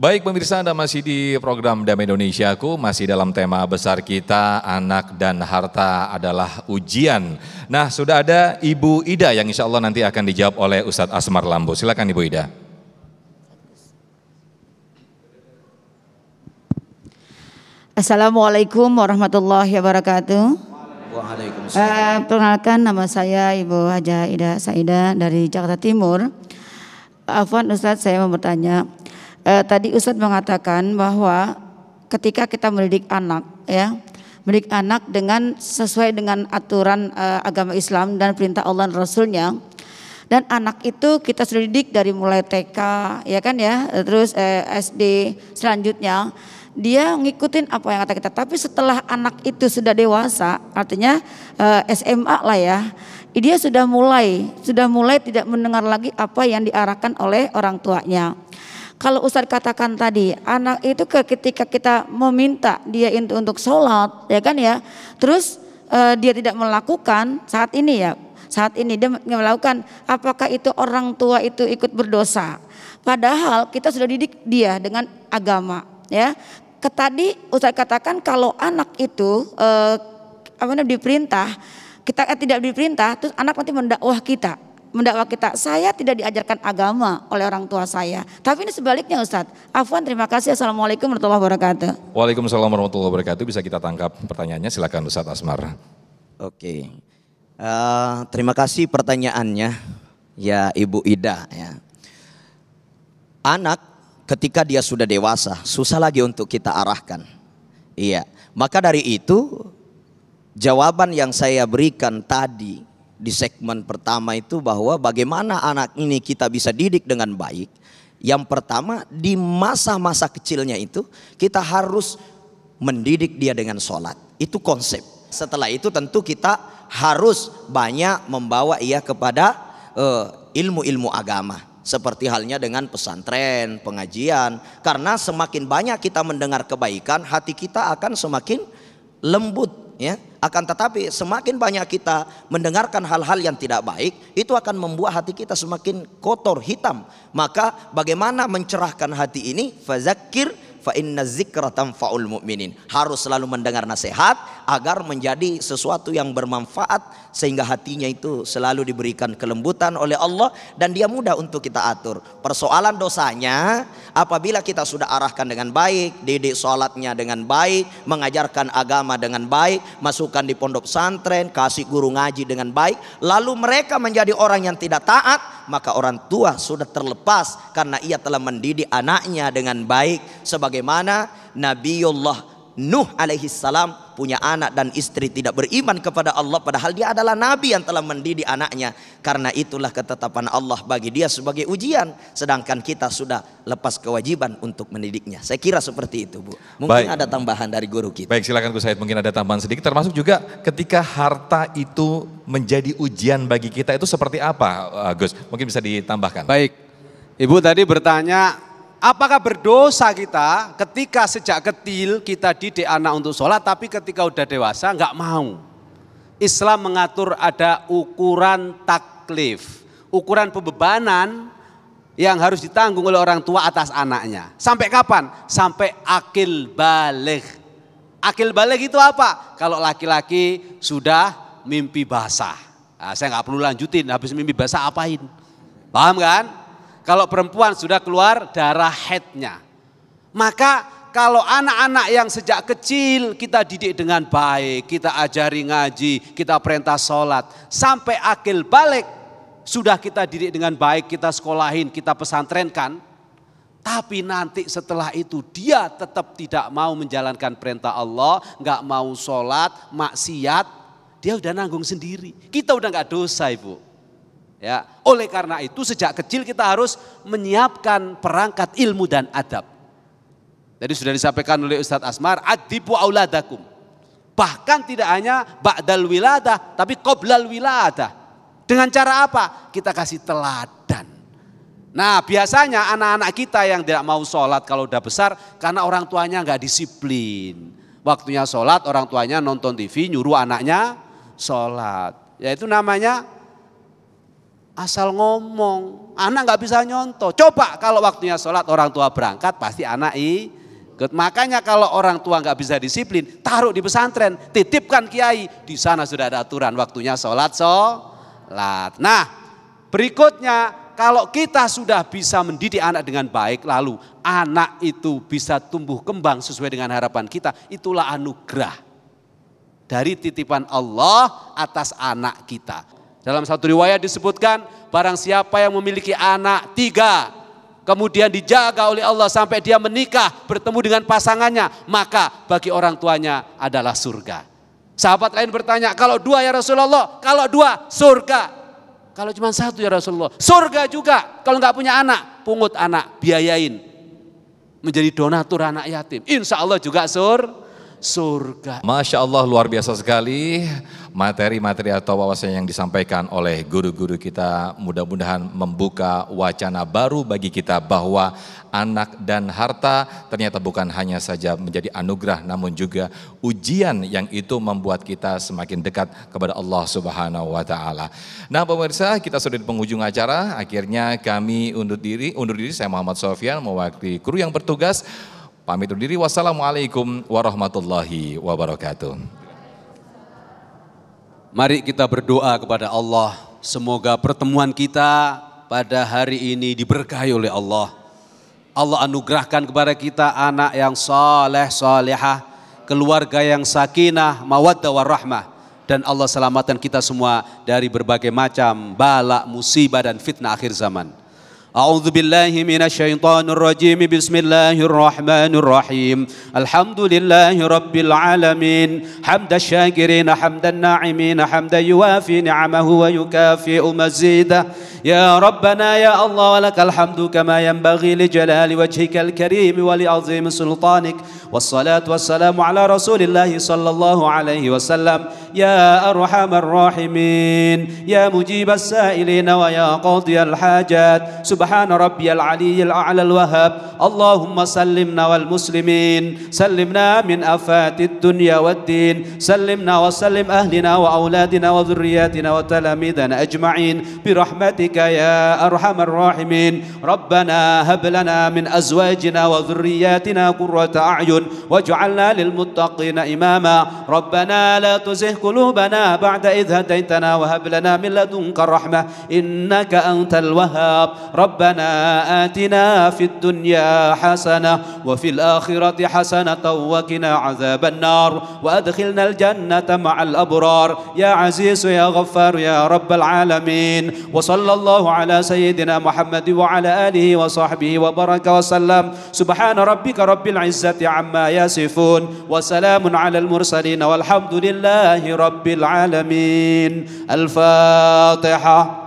Baik pemirsa, Anda masih di program Damai Indonesiaku, masih dalam tema besar kita, anak dan harta adalah ujian. Nah, sudah ada Ibu Ida yang insya Allah nanti akan dijawab oleh Ustadz Asmar Lambo. Silakan Ibu Ida. Assalamualaikum warahmatullahi wabarakatuh. Waalaikumsalam. Perkenalkan, nama saya Ibu Haja Ida Saida dari Jakarta Timur. Afwan Ustadz, saya mau bertanya. Tadi Ustadz mengatakan bahwa ketika kita mendidik anak, ya, mendidik anak dengan sesuai dengan aturan agama Islam dan perintah Allah dan Rasulnya, dan anak itu kita sudah didik dari mulai TK, ya kan ya, terus SD, selanjutnya dia ngikutin apa yang kata kita. Tapi setelah anak itu sudah dewasa, artinya SMA lah ya, dia sudah mulai tidak mendengar lagi apa yang diarahkan oleh orang tuanya. Kalau Ustadz katakan tadi, anak itu ketika kita meminta dia untuk sholat, ya kan ya, terus dia tidak melakukan saat ini dia melakukan, apakah itu orang tua itu ikut berdosa? Padahal kita sudah didik dia dengan agama, ya. Tadi Ustadz katakan kalau anak itu diperintah, kita tidak diperintah, terus anak nanti mendakwah kita. Saya tidak diajarkan agama oleh orang tua saya. Tapi ini sebaliknya Ustadz. Afwan, terima kasih. Assalamualaikum warahmatullahi wabarakatuh. Waalaikumsalam warahmatullahi wabarakatuh. Bisa kita tangkap pertanyaannya, silakan Ustadz Asmar. Oke. Terima kasih pertanyaannya ya Ibu Ida ya. Anak ketika dia sudah dewasa susah lagi untuk kita arahkan. Iya. Maka dari itu jawaban yang saya berikan tadi di segmen pertama itu bahwa bagaimana anak ini kita bisa didik dengan baik. Yang pertama, di masa-masa kecilnya itu kita harus mendidik dia dengan sholat. Itu konsep. Setelah itu tentu kita harus banyak membawa ia kepada ilmu-ilmu agama. Seperti halnya dengan pesantren, pengajian. Karena semakin banyak kita mendengar kebaikan, hati kita akan semakin lembut. Ya, akan tetapi semakin banyak kita mendengarkan hal-hal yang tidak baik, itu akan membuat hati kita semakin kotor, hitam. Maka bagaimana mencerahkan hati ini? Fazakir fa inna dzikra tanfa'ul mu'minin. Harus selalu mendengar nasihat agar menjadi sesuatu yang bermanfaat, sehingga hatinya itu selalu diberikan kelembutan oleh Allah dan dia mudah untuk kita atur. Persoalan dosanya apabila kita sudah arahkan dengan baik, didik sholatnya dengan baik, mengajarkan agama dengan baik, masukkan di pondok pesantren, kasih guru ngaji dengan baik, lalu mereka menjadi orang yang tidak taat, maka orang tua sudah terlepas karena ia telah mendidik anaknya dengan baik. Sebagaimana Nabiullah Nuh alaihi salam punya anak dan istri tidak beriman kepada Allah, padahal dia adalah nabi yang telah mendidik anaknya. Karena itulah ketetapan Allah bagi dia sebagai ujian, sedangkan kita sudah lepas kewajiban untuk mendidiknya. Saya kira seperti itu, Bu. Mungkin ada tambahan dari guru kita. Baik, silakan Gus Said, mungkin ada tambahan sedikit, termasuk juga ketika harta itu menjadi ujian bagi kita, itu seperti apa Gus? Mungkin bisa ditambahkan. Baik, Ibu tadi bertanya, apakah berdosa kita ketika sejak kecil kita didik anak untuk sholat, tapi ketika udah dewasa nggak mau? Islam mengatur ada ukuran taklif, ukuran pembebanan yang harus ditanggung oleh orang tua atas anaknya. Sampai kapan? Sampai akil baligh. Akil baligh itu apa? Kalau laki-laki sudah mimpi basah. Nah, saya nggak perlu lanjutin, habis mimpi basah apain? Paham kan? Kalau perempuan sudah keluar darah haidnya. Maka kalau anak-anak yang sejak kecil kita didik dengan baik, kita ajari ngaji, kita perintah sholat, sampai akil balik sudah kita didik dengan baik, kita sekolahin, kita pesantrenkan. Tapi nanti setelah itu dia tetap tidak mau menjalankan perintah Allah, nggak mau sholat, maksiat, dia udah nanggung sendiri. Kita udah nggak dosa, Ibu. Ya, oleh karena itu sejak kecil kita harus menyiapkan perangkat ilmu dan adab. Jadi sudah disampaikan oleh Ustadz Asmar, adibu auladakum. Bahkan tidak hanya ba'dal wiladah, tapi qoblal wiladah. Dengan cara apa? Kita kasih teladan. Nah, biasanya anak-anak kita yang tidak mau sholat kalau udah besar karena orang tuanya nggak disiplin. Waktunya sholat, orang tuanya nonton TV, nyuruh anaknya sholat. Ya itu namanya asal ngomong, anak nggak bisa nyontoh. Coba kalau waktunya sholat orang tua berangkat, pasti anak ikut. Makanya kalau orang tua nggak bisa disiplin, taruh di pesantren, titipkan kiai, di sana sudah ada aturan waktunya sholat. Nah, berikutnya kalau kita sudah bisa mendidik anak dengan baik, lalu anak itu bisa tumbuh kembang sesuai dengan harapan kita, itulah anugerah dari titipan Allah atas anak kita. Dalam satu riwayat disebutkan, barang siapa yang memiliki anak 3, kemudian dijaga oleh Allah sampai dia menikah, bertemu dengan pasangannya, maka bagi orang tuanya adalah surga. Sahabat lain bertanya, kalau 2 ya Rasulullah? Kalau 2 surga. Kalau cuma 1 ya Rasulullah? Surga juga. Kalau nggak punya anak, pungut anak, biayain. Menjadi donatur anak yatim. Insya Allah juga surga. Masya Allah, luar biasa sekali materi-materi atau wawasan yang disampaikan oleh guru-guru kita. Mudah-mudahan membuka wacana baru bagi kita bahwa anak dan harta ternyata bukan hanya saja menjadi anugerah, namun juga ujian yang itu membuat kita semakin dekat kepada Allah Subhanahu wa Ta'ala. Nah pemirsa, kita sudah di penghujung acara. Akhirnya kami undur diri. Saya Muhammad Sofyan mewakili kru yang bertugas. Pamit undur diri, wassalamualaikum warahmatullahi wabarakatuh. Mari kita berdoa kepada Allah, semoga pertemuan kita pada hari ini diberkahi oleh Allah. Allah anugerahkan kepada kita anak yang saleh, salihah, keluarga yang sakinah, mawaddah warahmah. Dan Allah selamatkan kita semua dari berbagai macam bala, musibah dan fitnah akhir zaman. أعوذ بالله من الشيطان الرجيم بسم الله الرحمن الرحيم الحمد لله رب العالمين حمد الشاكرين حمد الناعمين حمدا يوافي نعمه ويكافئ مزيده يا ربنا يا الله ولك الحمد كما ينبغي لجلال وجهك الكريم ولعظيم سلطانك والصلاة والسلام على رسول الله صلى الله عليه وسلم يا أرحم الراحمين يا مجيب السائلين ويا قاضي الحاجات سبحان ربي العلي الأعلى الوهاب اللهم سلمنا والمسلمين سلمنا من آفات الدنيا والدين سلمنا وسلم أهلنا وأولادنا وذرياتنا وتلاميذنا أجمعين برحمتك يا أرحم الراحمين ربنا هب لنا من أزواجنا وذرياتنا قرة أعين واجعلنا للمتقين إماما ربنا لا تزغ قلوبنا بعد إذ هديتنا وهب لنا من لدنك الرحمة إنك أنت الوهاب ربنا آتنا في الدنيا حسنة وفي الآخرة حسنة وقنا عذاب النار وأدخلنا الجنة مع الأبرار يا عزيز يا غفار يا رب العالمين وصلى الله على سيدنا محمد وعلى آله وصحبه وبارك وسلم سبحان ربك رب العزة عما يصفون وسلام على المرسلين والحمد لله رب العالمين الفاتحة.